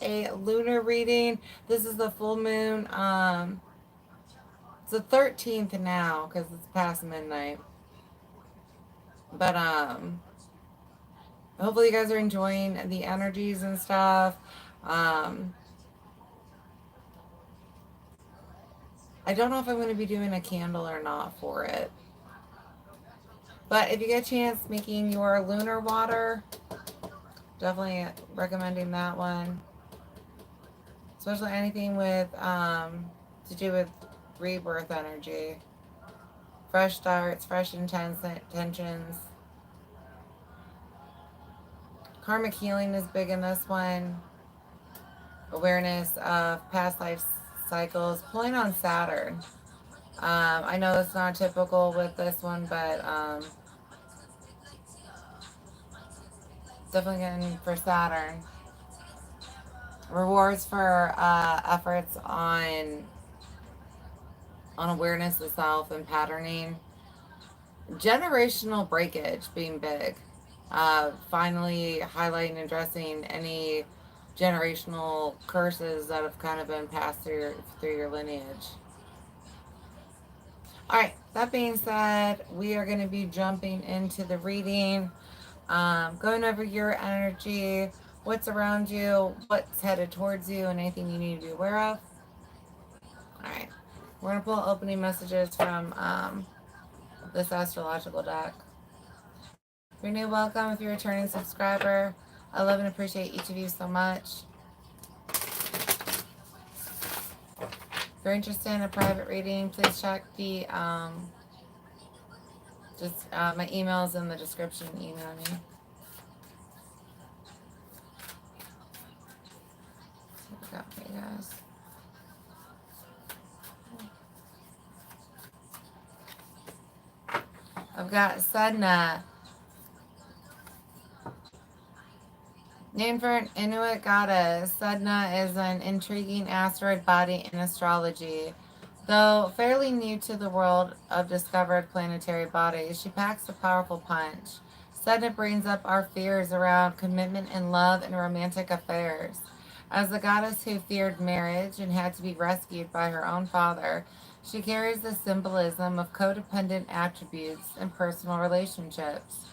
A lunar reading. This is the full moon. It's the 13th now because it's past midnight. But hopefully you guys are enjoying the energies and stuff. Um, I don't know if I'm going to be doing a candle or not for it. But if you get a chance making your lunar water, definitely recommending that one. Especially anything with to do with rebirth energy, fresh starts, fresh intentions. Karmic healing is big in this one. Awareness of past life cycles, pulling on Saturn. I know that's not typical with this one, but definitely getting for Saturn. Rewards for efforts on awareness of self and patterning. Generational breakage being big. Finally highlighting and addressing any generational curses that have kind of been passed through your lineage. All right, that being said, we are going to be jumping into the reading, going over your energy, what's around you, what's headed towards you, and anything you need to be aware of. All right, we're going to pull opening messages from this astrological deck. If you're new, welcome. If you're a returning subscriber, I love and appreciate each of you so much. If you're interested in a private reading, please check the my emails in the description. Email me. What we got for you guys? I've got Sedna. Named for an Inuit goddess, Sedna is an intriguing asteroid body in astrology. Though fairly new to the world of discovered planetary bodies, she packs a powerful punch. Sedna brings up our fears around commitment in love and romantic affairs. As the goddess who feared marriage and had to be rescued by her own father, she carries the symbolism of codependent attributes in personal relationships.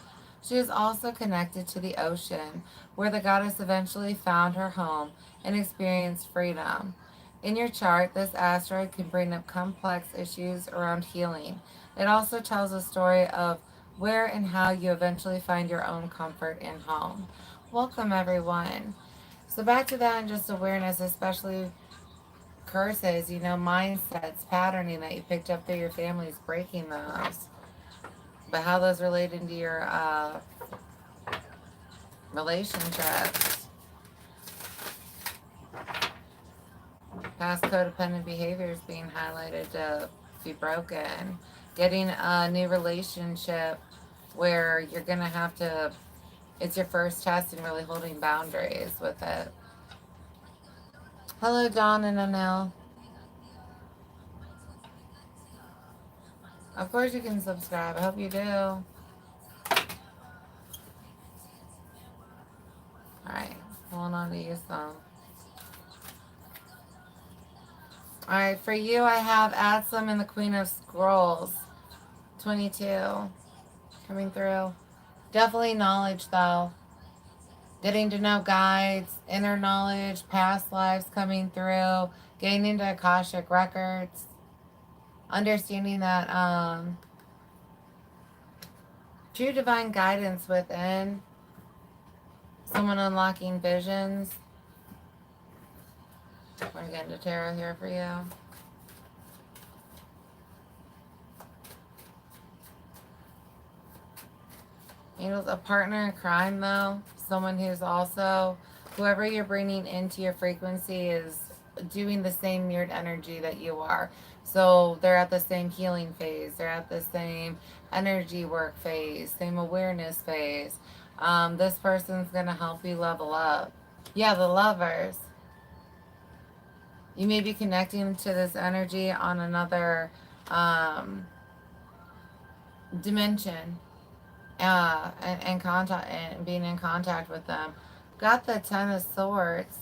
She is also connected to the ocean, where the goddess eventually found her home and experienced freedom. In your chart, this asteroid can bring up complex issues around healing. It also tells a story of where and how you eventually find your own comfort and home. Welcome, everyone. So, back to that and just awareness, especially curses, mindsets, patterning that you picked up through your families, breaking those. But how those relate into your relationships, past codependent behaviors being highlighted to be broken, getting a new relationship where you're going to have to, it's your first test and really holding boundaries with it. Hello, John and Anil. Of course you can subscribe. I hope you do. All right, hold on to you some. All right, for you, I have Adsum and the Queen of Scrolls, 22, coming through. Definitely knowledge, though. Getting to know guides, inner knowledge, past lives coming through, getting into Akashic records, understanding that true divine guidance within, someone unlocking visions. We're going to get into tarot here for you. Angels, a partner in crime, though. Someone who's also, whoever you're bringing into your frequency is doing the same mirrored energy that you are. So they're at the same healing phase. They're at the same energy work phase, same awareness phase. This person's going to help you level up. Yeah, the lovers. You may be connecting to this energy on another dimension. And contact and being in contact with them. Got the Ten of Swords.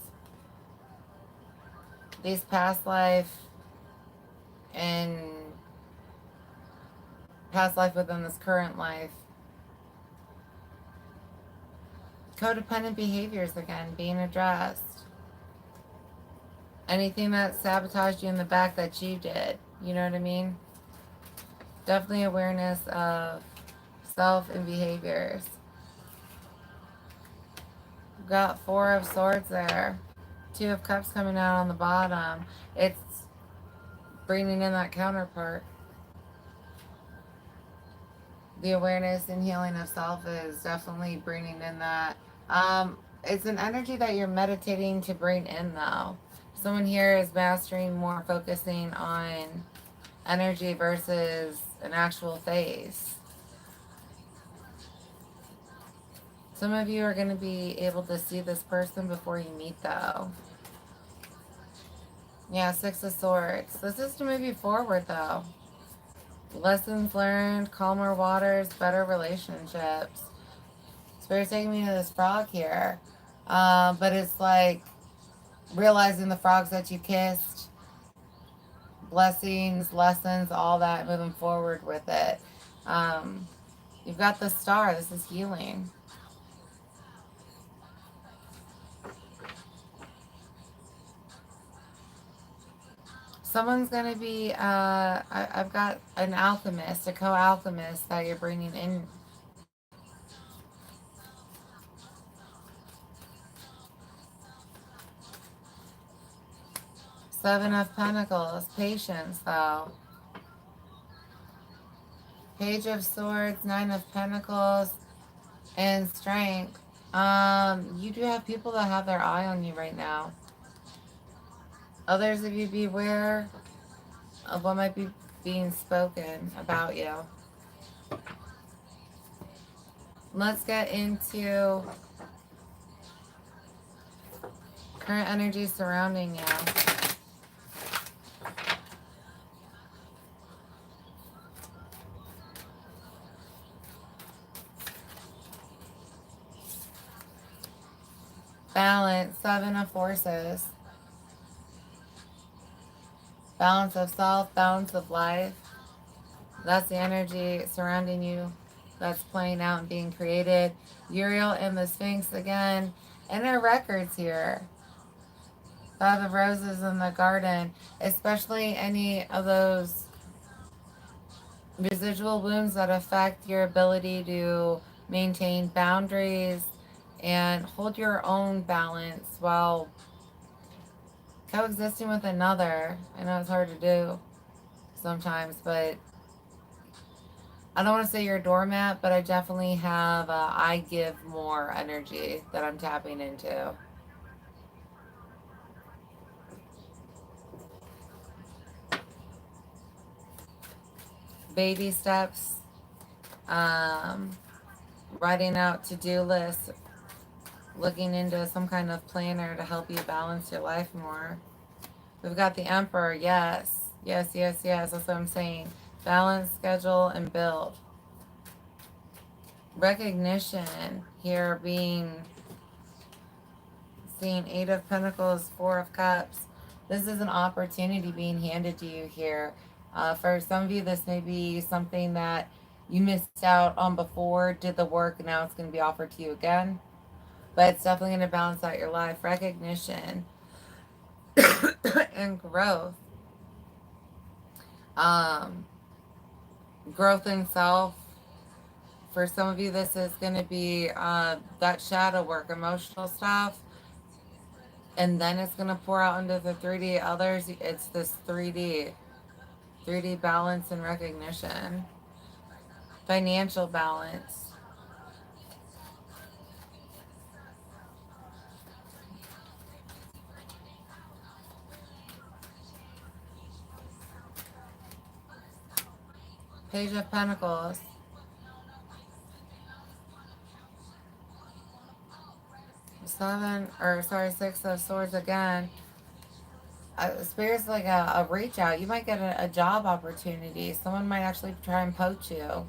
these past life and past life within this current life. Codependent behaviors again being addressed. Anything that sabotaged you in the back that you did. You know what I mean? Definitely awareness of self and behaviors. We've got Four of Swords there. Two of Cups coming out on the bottom. It's bringing in that counterpart. The awareness and healing of self is definitely bringing in that. It's an energy that you're meditating to bring in, though. Someone here is mastering more, focusing on energy versus an actual face. Some of you are going to be able to see this person before you meet, though. Yeah, Six of Swords. This is to move you forward, though. Lessons learned, calmer waters, better relationships. Spirit's taking me to this frog here. But it's like realizing the frogs that you kissed, blessings, lessons, all that, moving forward with it. You've got the Star. This is healing. Someone's going to be, I've got an alchemist, a co-alchemist that you're bringing in. Seven of Pentacles, patience though. Page of Swords, Nine of Pentacles, and Strength. You do have people that have their eye on you right now. Others of you beware of what might be being spoken about you. Let's get into current energy surrounding you. Balance, Seven of Forces. Balance of self, balance of life. That's the energy surrounding you that's playing out and being created. Uriel and the Sphinx again. And our records here. Five of Roses in the garden. Especially any of those residual wounds that affect your ability to maintain boundaries and hold your own balance while coexisting with another. I know it's hard to do sometimes, but I don't want to say you're a doormat, but I definitely have I give more energy that I'm tapping into. Baby steps, um, writing out to-do lists, looking into some kind of planner to help you balance your life more. We've got the Emperor, yes. Yes, yes, yes, that's what I'm saying. Balance, schedule, and build. Recognition here being seen. Eight of Pentacles, Four of Cups. This is an opportunity being handed to you here. For some of you, this may be something that you missed out on before, did the work, and now it's going to be offered to you again. But it's definitely going to balance out your life. Recognition and growth. Growth in self. For some of you, this is going to be that shadow work, emotional stuff. And then it's going to pour out into the 3D. Others, it's this 3D balance and recognition. Financial balance. Page of Pentacles. Six of Swords again. Spirit's like a reach out. You might get a job opportunity. Someone might actually try and poach you.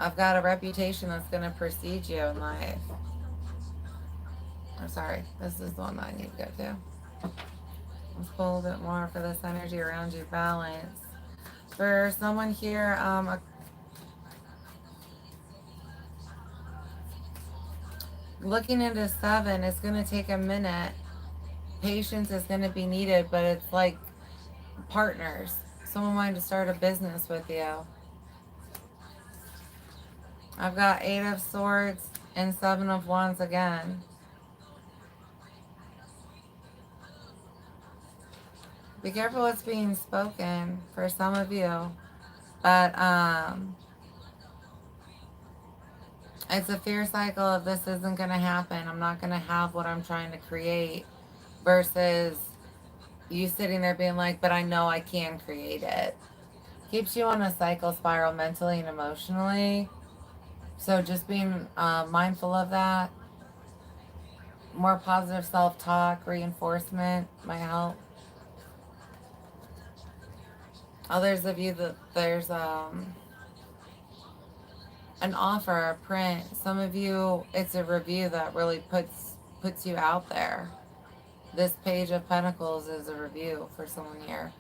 I've got a reputation that's going to precede you in life. I'm sorry, this is the one that I need to go to. Let's pull a little bit more for this energy around you. Balance. For someone here, looking into 7, it's going to take a minute. Patience is going to be needed, but it's like partners. Someone wanting to start a business with you. I've got 8 of Swords and 7 of Wands again. Be careful what's being spoken for some of you. But it's a fear cycle of this isn't going to happen. I'm not going to have what I'm trying to create. Versus you sitting there being like, but I know I can create it. Keeps you on a cycle spiral mentally and emotionally. So just being mindful of that. More positive self-talk, reinforcement might help. Others of you that there's an offer, a print. Some of you, it's a review that really puts you out there. This Page of Pentacles is a review for someone here.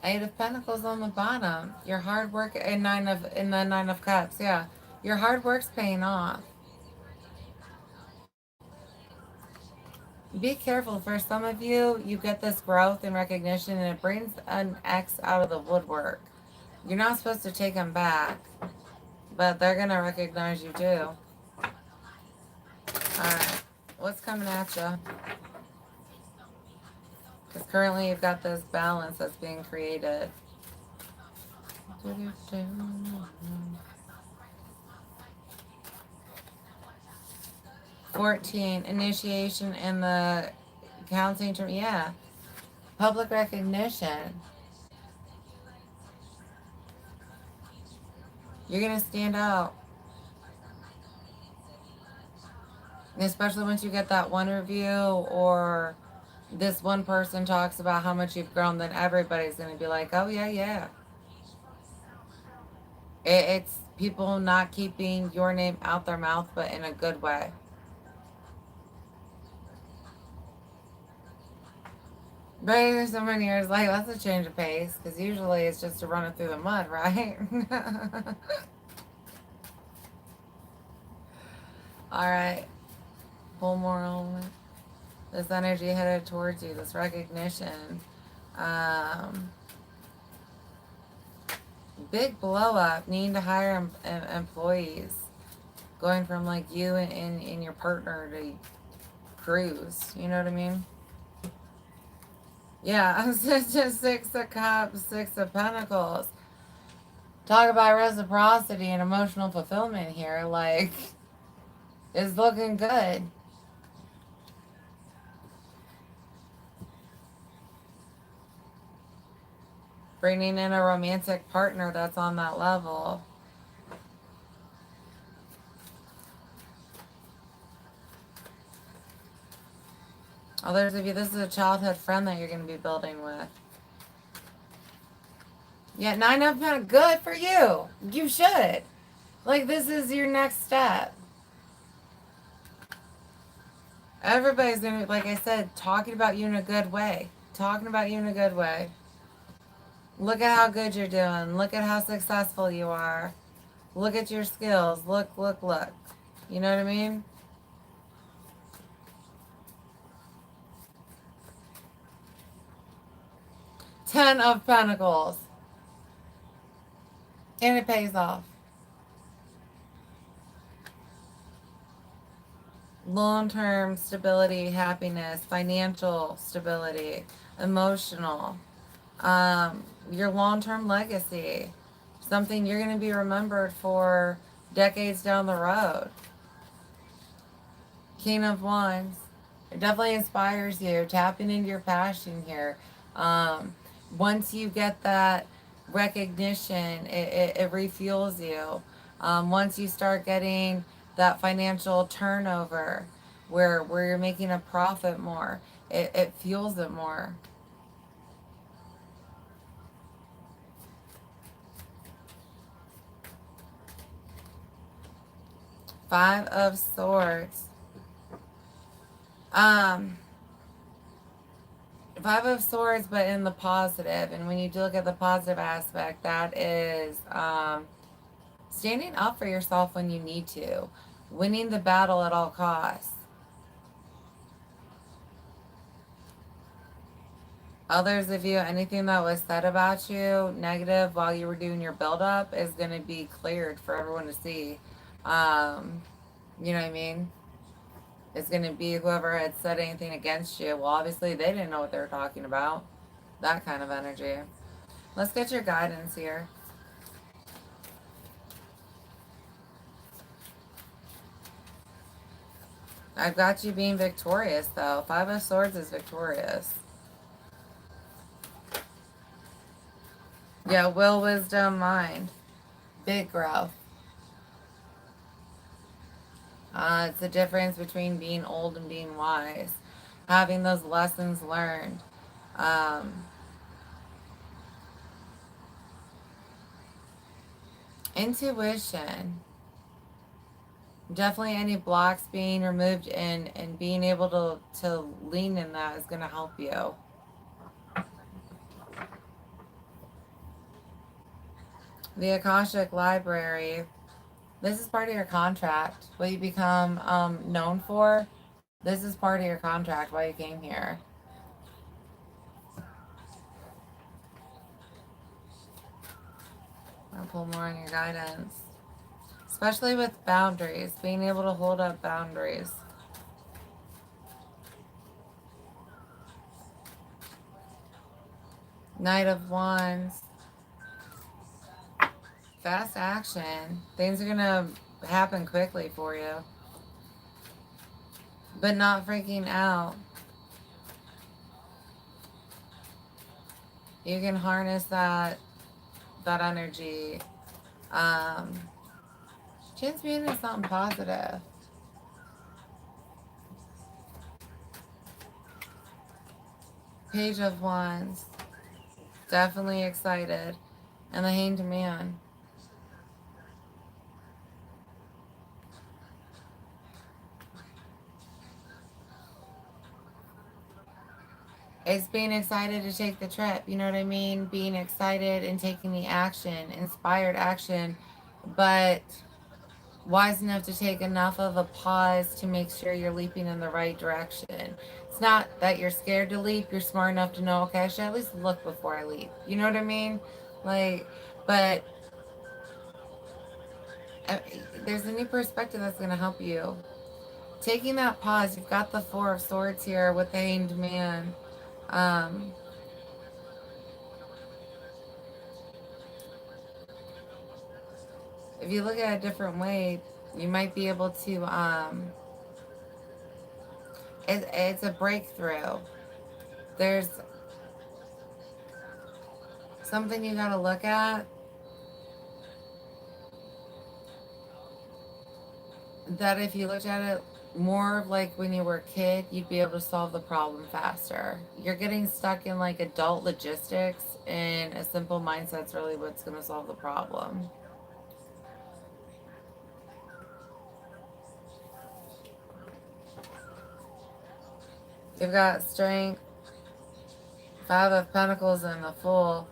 Eight of Pentacles on the bottom. Your hard work in the Nine of Cups. Yeah, your hard work's paying off. Be careful. For some of you, you get this growth and recognition, and it brings an ex out of the woodwork. You're not supposed to take them back, but they're gonna recognize you too. All right, what's coming at you? Because currently you've got this balance that's being created. 14, initiation in the counseling term. Yeah, public recognition. You're going to stand out. Especially once you get that one review or this one person talks about how much you've grown, then everybody's going to be like, oh, yeah, yeah. It's people not keeping your name out their mouth, but in a good way. But so many years like, that's a change of pace, because usually it's just to run it through the mud, right? All right. Pull more on this energy headed towards you, this recognition. Big blow up, needing to hire employees. Going from like you and your partner to cruise. You know what I mean? Yeah, it's just 6 of Cups, 6 of Pentacles. Talk about reciprocity and emotional fulfillment here. Like, it's looking good. Bringing in a romantic partner that's on that level. Others of you, this is a childhood friend that you're going to be building with. Yeah, 9 of Pentacles. Good for you. You should. Like, this is your next step. Everybody's going to, like I said, talking about you in a good way. Talking about you in a good way. Look at how good you're doing. Look at how successful you are. Look at your skills. Look, look, look. You know what I mean? Ten of Pentacles. And it pays off. Long-term stability, happiness, financial stability, emotional. Your long-term legacy. Something you're going to be remembered for decades down the road. King of Wands. It definitely inspires you. Tapping into your passion here. Once you get that recognition, it refuels you. Once you start getting that financial turnover where you're making a profit more, it fuels it more. Five of Swords. Um, Five of Swords, but in the positive. And when you do look at the positive aspect, that is standing up for yourself when you need to, winning the battle at all costs. Others of you, anything that was said about you negative while you were doing your build-up is going to be cleared for everyone to see. You know what I mean? It's going to be whoever had said anything against you. Well, obviously, they didn't know what they were talking about. That kind of energy. Let's get your guidance here. I've got you being victorious, though. Five of Swords is victorious. Yeah, will, wisdom, mind. Big growth. It's the difference between being old and being wise. Having those lessons learned. Intuition. Definitely any blocks being removed and being able to lean in that is going to help you. The Akashic Library. This is part of your contract. What you become known for. This is part of your contract while you came here. I'll pull more on your guidance. Especially with boundaries. Being able to hold up boundaries. Knight of Wands. Fast action. Things are going to happen quickly for you. But not freaking out. You can harness that energy. Transmuting is something positive. Page of Wands. Definitely excited. And the Hanged Man. It's being excited to take the trip. You know what I mean? Being excited and taking the action. Inspired action. But wise enough to take enough of a pause to make sure you're leaping in the right direction. It's not that you're scared to leap. You're smart enough to know, okay, I should at least look before I leap. You know what I mean? Like, but there's a new perspective that's going to help you. Taking that pause, you've got the Four of Swords here with the Hanged Man. If you look at it a different way, you might be able to, it's a breakthrough. There's something you got to look at that if you looked at it more like when you were a kid, you'd be able to solve the problem faster. You're getting stuck in like adult logistics, and a simple mindset's really what's going to solve the problem. You've got strength, Five of Pentacles, and the Fool.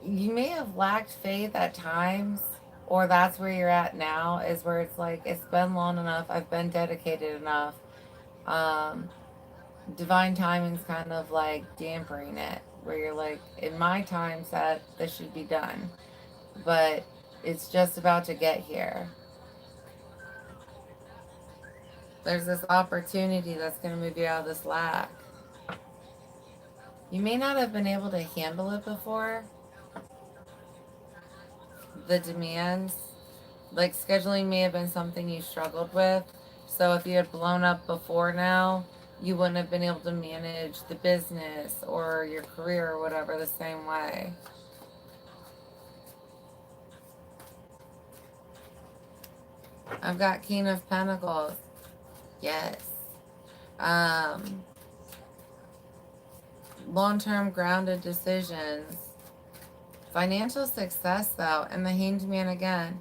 You may have lacked faith at times, or that's where you're at now, is where it's like, it's been long enough, I've been dedicated enough. Divine timing's kind of like dampering it, where you're like, in my time set, this should be done. But it's just about to get here. There's this opportunity that's going to move you out of this lack. You may not have been able to handle it before. The demands, like scheduling may have been something you struggled with. So if you had blown up before now, you wouldn't have been able to manage the business or your career or whatever the same way. I've got King of Pentacles. Yes. Long-term grounded decisions. Financial success, though, and the Hanged Man again.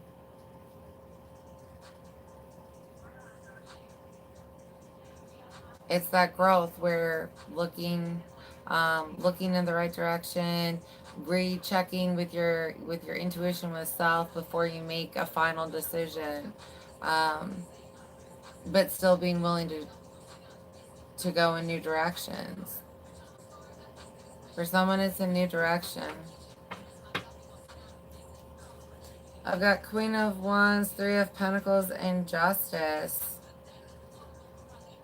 It's that growth where looking in the right direction, rechecking with your intuition with self before you make a final decision, um, but still being willing to go in new directions. For someone, it's a new direction. I've got Queen of Wands, Three of Pentacles, and Justice.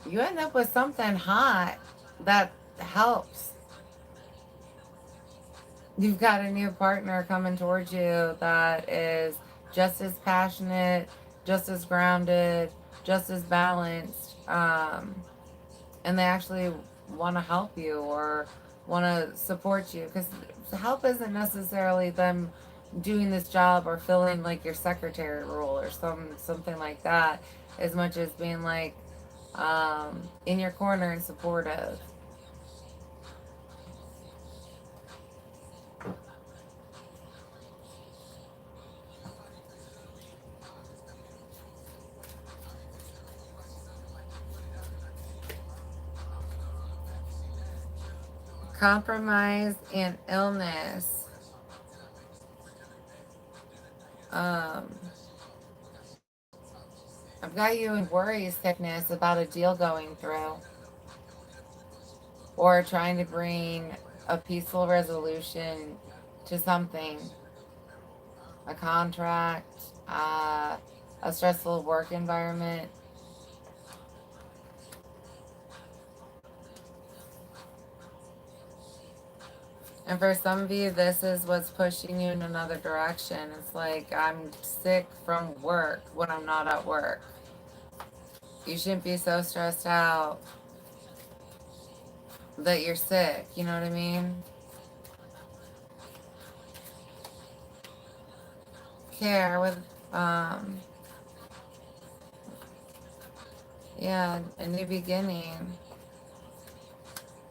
You end up with something hot that helps. You've got a new partner coming towards you that is just as passionate, just as grounded, just as balanced, and they actually want to help you or want to support you, because help isn't necessarily them doing this job or filling like your secretary role or something like that, as much as being like in your corner and supportive. Compromise and illness. Um, I've got you in worry sickness about a deal going through or trying to bring a peaceful resolution to something, a contract, a stressful work environment. And for some of you, this is what's pushing you in another direction. It's like, I'm sick from work when I'm not at work. You shouldn't be so stressed out that you're sick. You know what I mean? Care with, um, yeah, a new beginning,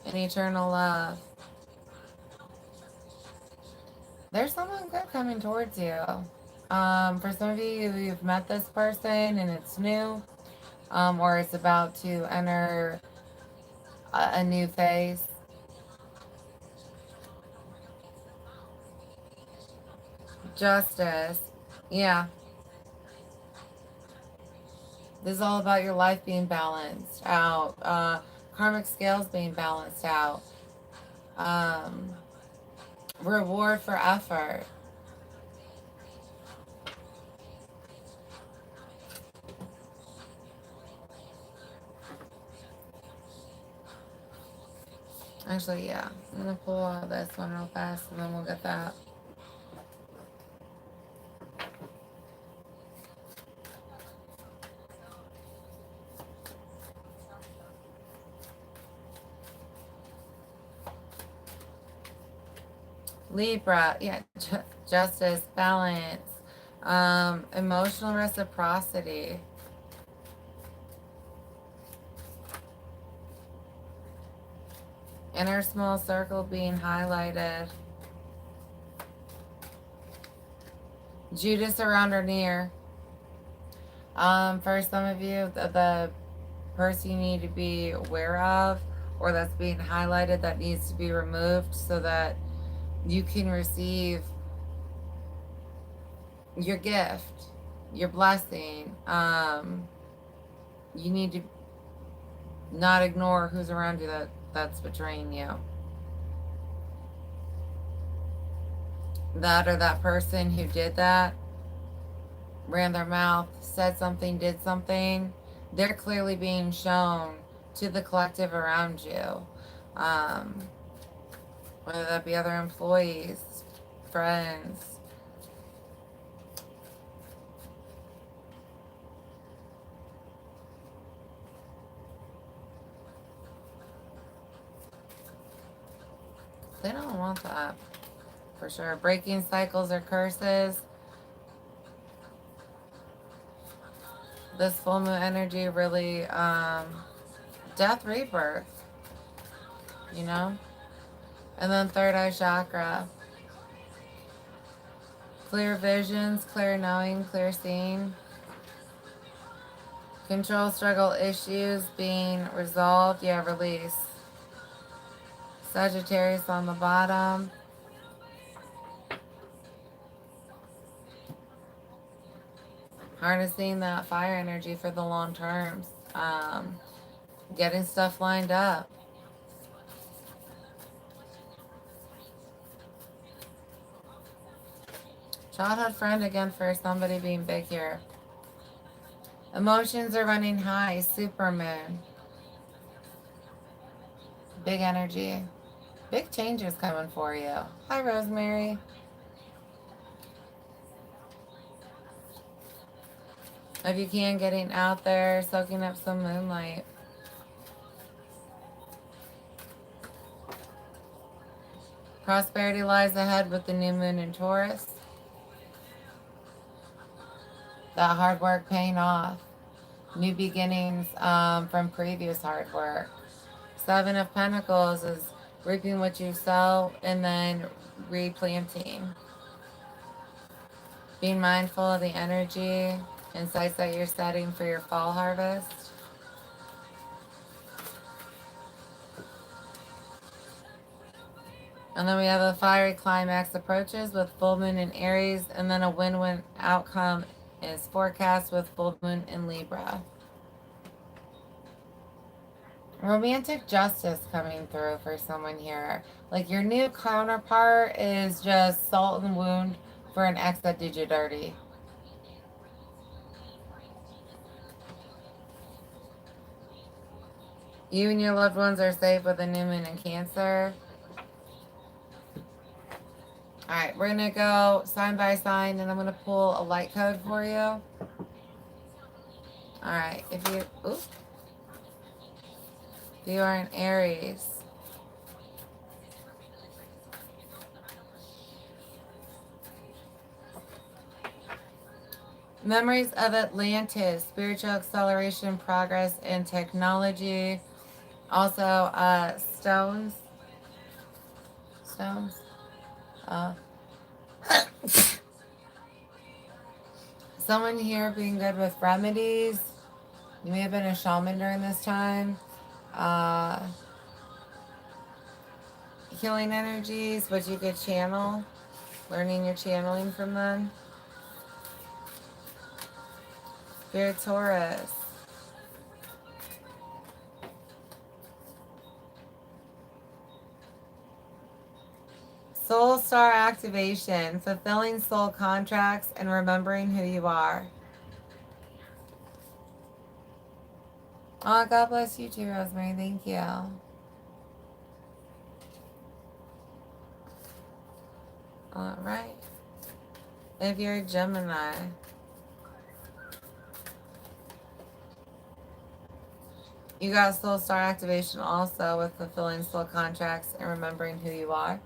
an eternal love. There's someone good coming towards you. For some of you, you've met this person and it's new, or it's about to enter a new phase. Justice. Yeah. This is all about your life being balanced out. Karmic scales being balanced out. Um, Reward for effort. Actually, yeah. I'm going to pull out this one real fast and then we'll get that. Libra, yeah, justice, balance, emotional reciprocity. Inner small circle being highlighted. Judas around or near. For some of you, the person you need to be aware of or that's being highlighted that needs to be removed so that you can receive your gift, your blessing. You need to not ignore who's around you that's betraying you. That or that person who did that, ran their mouth, said something, did something, they're clearly being shown to the collective around you. Um, Whether that be other employees, friends. They don't want that, for sure. Breaking cycles or curses. This full moon energy really, death, rebirth, you know? And then third eye chakra. Clear visions, clear knowing, clear seeing. Control struggle issues being resolved. Yeah, release. Sagittarius on the bottom. Harnessing that fire energy for the long terms. Getting stuff lined up. Childhood friend again for somebody being big here. Emotions are running high. Supermoon. Big energy. Big changes coming for you. Hi, Rosemary. If you can, getting out there, soaking up some moonlight. Prosperity lies ahead with the new moon in Taurus. That hard work paying off. New beginnings from previous hard work. Seven of Pentacles is reaping what you sow and then replanting. Being mindful of the energy and sites that you're setting for your fall harvest. And then we have a fiery climax approaches with full moon in Aries, and then a win-win outcome is forecast with full moon in Libra. Romantic justice coming through for someone here. Like your new counterpart is just salt and wound for an ex that did you dirty. You and your loved ones are safe with a new moon in Cancer. Alright, we're going to go sign by sign, and I'm going to pull a light code for you. Alright, if you are an Aries. Memories of Atlantis, spiritual acceleration, progress, and technology. Also, stones. Someone here being good with remedies. You may have been a shaman during this time. Healing energies, which you could channel. Learning your channeling from them. Spirit Taurus. Soul Star activation, fulfilling soul contracts and remembering who you are. Oh, God bless you too, Rosemary. Thank you. All right. If you're a Gemini, you got Soul Star activation also with fulfilling soul contracts and remembering who you are.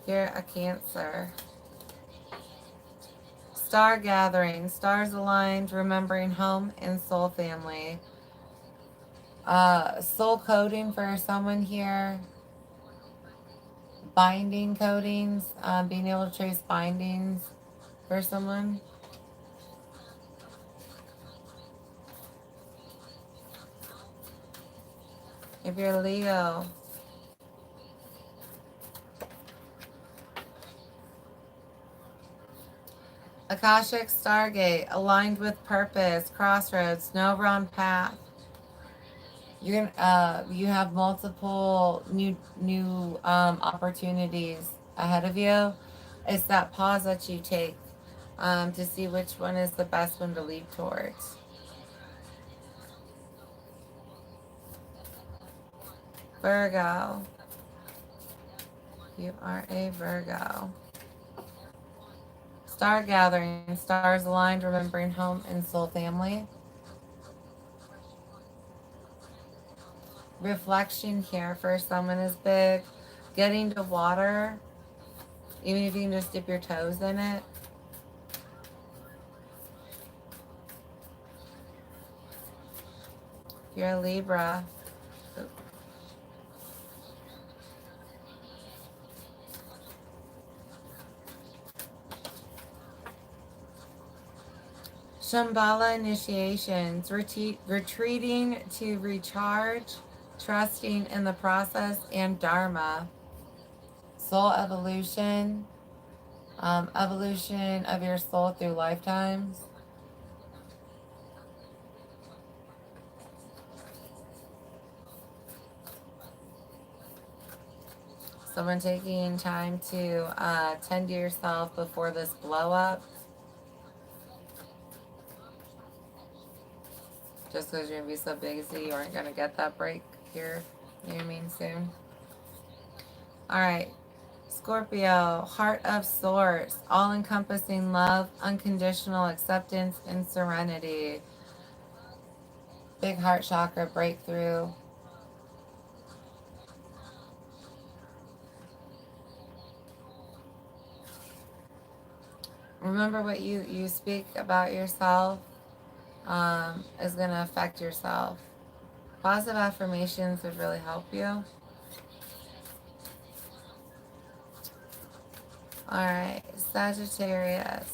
You're a Cancer. Star gathering, stars aligned, remembering home and soul family. Soul coding for someone here. Binding codings, being able to trace bindings for someone. If you're Leo, Akashic Stargate, aligned with purpose, crossroads, no wrong path. You're gonna, you have multiple new opportunities ahead of you. It's that pause that you take to see which one is the best one to leap towards. Virgo. You are a Virgo. Star gathering, stars aligned, remembering home and soul family. Reflection here for someone is big. Getting to water, even if you can just dip your toes in it. If you're a Libra, Shambhala initiations, retreating to recharge, trusting in the process and Dharma, soul evolution, evolution of your soul through lifetimes. Someone taking time to tend to yourself before this blow up. Just because you're going to be so busy, you aren't going to get that break here. You know what I mean? Soon. All right. Scorpio, heart of source, all encompassing love, unconditional acceptance, and serenity. Big heart chakra breakthrough. Remember what you speak about yourself is going to affect yourself. Positive affirmations would really help you. All right, Sagittarius.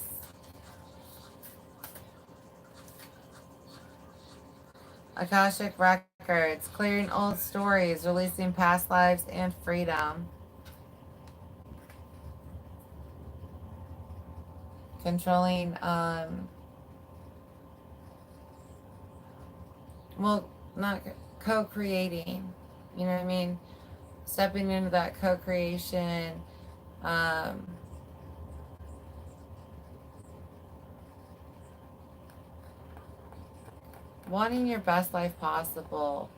Akashic records, clearing old stories, releasing past lives, and freedom. Controlling, well, not co-creating. You know what I mean? Stepping into that co-creation. Um, Wanting your best life possible.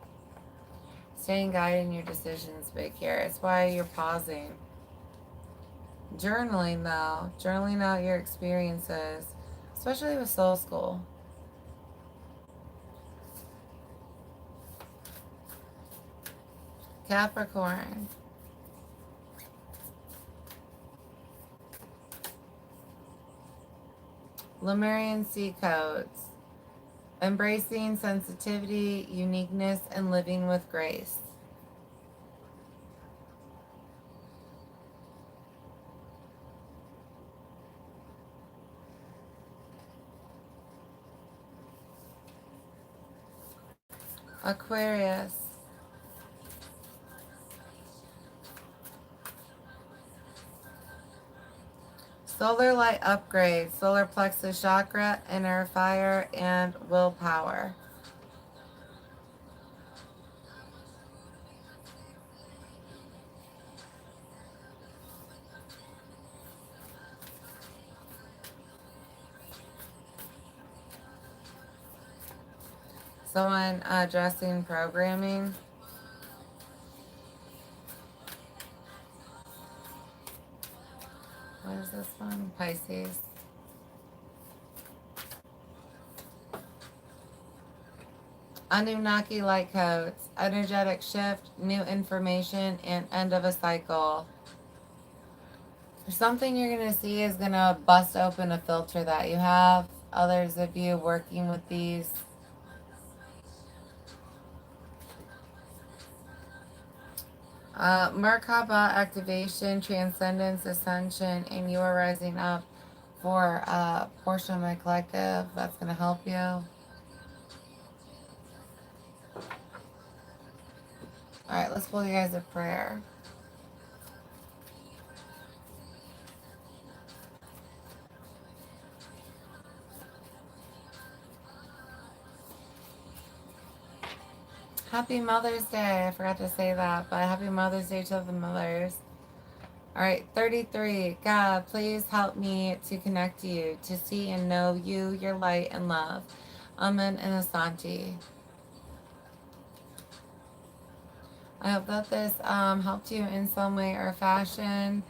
Staying guided in your decisions, big here. It's why you're pausing. Journaling, though. Journaling out your experiences, especially with Soul School. Capricorn. Lemurian sea codes. Embracing sensitivity, uniqueness, and living with grace. Aquarius. Solar light upgrade, solar plexus chakra, inner fire, and willpower. Someone addressing programming. What is this one? Pisces. Anunnaki light codes, energetic shift, new information, and end of a cycle. Something you're going to see is going to bust open a filter that you have. Others of you working with these. Merkaba activation, transcendence, ascension, and you are rising up for a portion of my collective. That's going to help you. All right, let's pull you guys a prayer. Happy Mother's Day. I forgot to say that, but happy Mother's Day to the mothers. All right, 33. God, please help me to connect you, to see and know you, your light and love. Amen and Asante. I hope that this helped you in some way or fashion.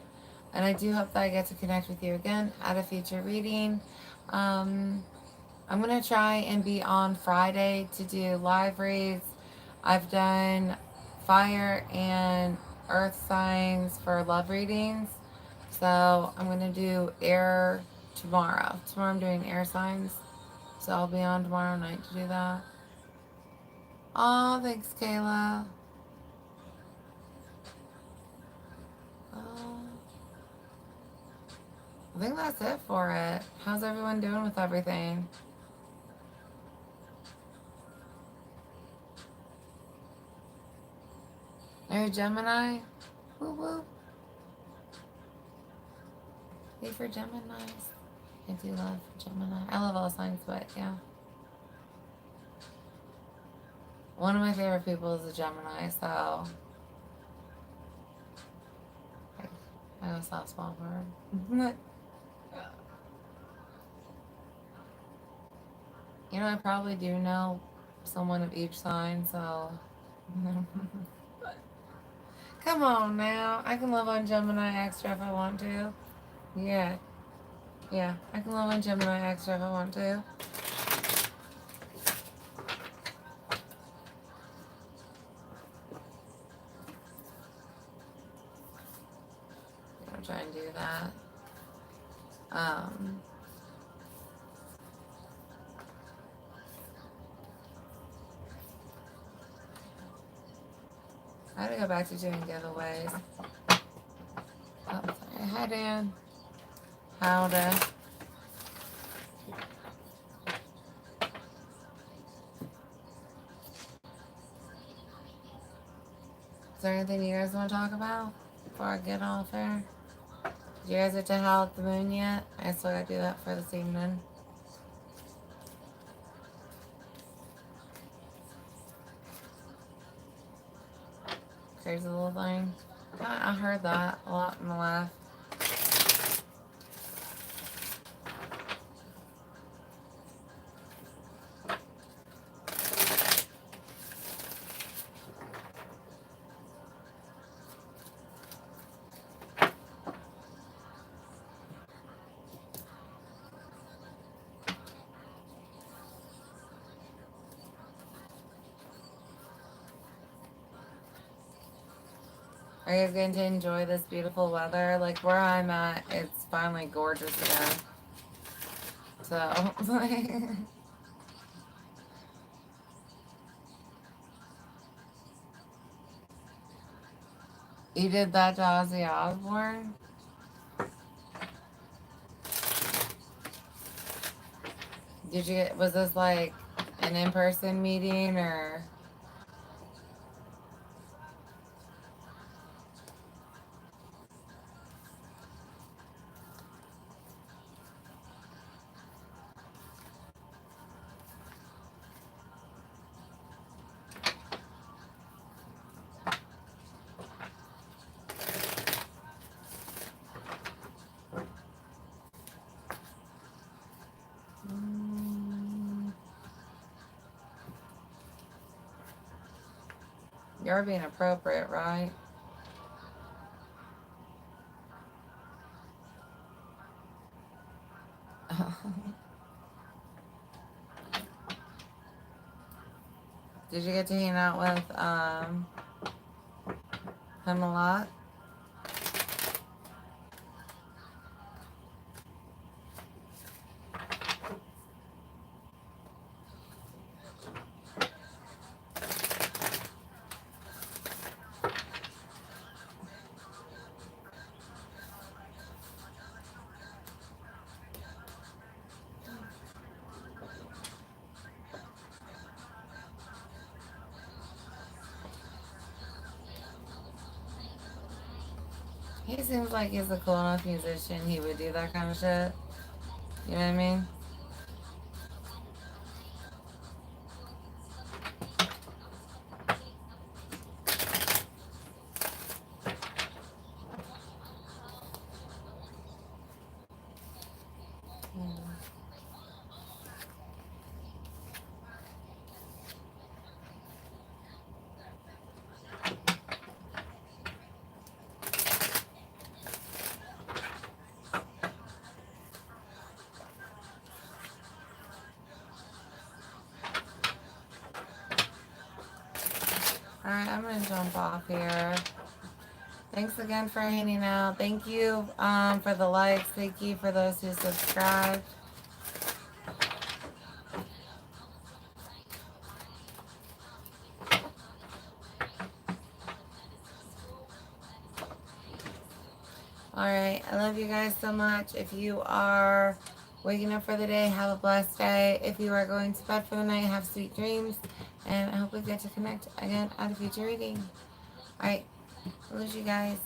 And I do hope that I get to connect with you again at a future reading. I'm going to try and be on Friday to do live reads. I've done fire and earth signs for love readings. So I'm going to do air tomorrow. Tomorrow I'm doing air signs. So I'll be on tomorrow night to do that. Oh, thanks, Kayla. Oh, I think that's it for it. How's everyone doing with everything? Are you Gemini? Woo woo. Yay for Geminis. I do love Gemini. I love all signs, but yeah. One of my favorite people is a Gemini, so I have a soft spot for her. You know, I probably do know someone of each sign, so. Come on now. I can love on Gemini extra if I want to. Yeah. Yeah. I can love on Gemini extra if I want to. I'm trying to do that. Um, I gotta go back to doing giveaways. Oh, sorry. Hi, Dan. Howdy. Is there anything you guys want to talk about before I get off here? Did you guys get to Howl at the Moon yet? I still gotta do that for this evening. Crazy little thing. I heard that a lot in the last. Are you guys going to enjoy this beautiful weather? Like where I'm at, it's finally gorgeous again. So, you did that to Ozzy Osbourne? Did you get, was this like an in-person meeting or? You're being appropriate, right? Did you get to hang out with him a lot? He seems like he's a cool enough musician. He would do that kind of shit. You know what I mean? Alright, I'm gonna jump off here. Thanks again for hanging out. Thank you for the likes. Thank you for those who subscribed. All right. I love you guys so much. If you are waking up for the day, have a blessed day. If you are going to bed for the night, have sweet dreams. And I hope we get to connect again at a future reading. All right. I love you guys.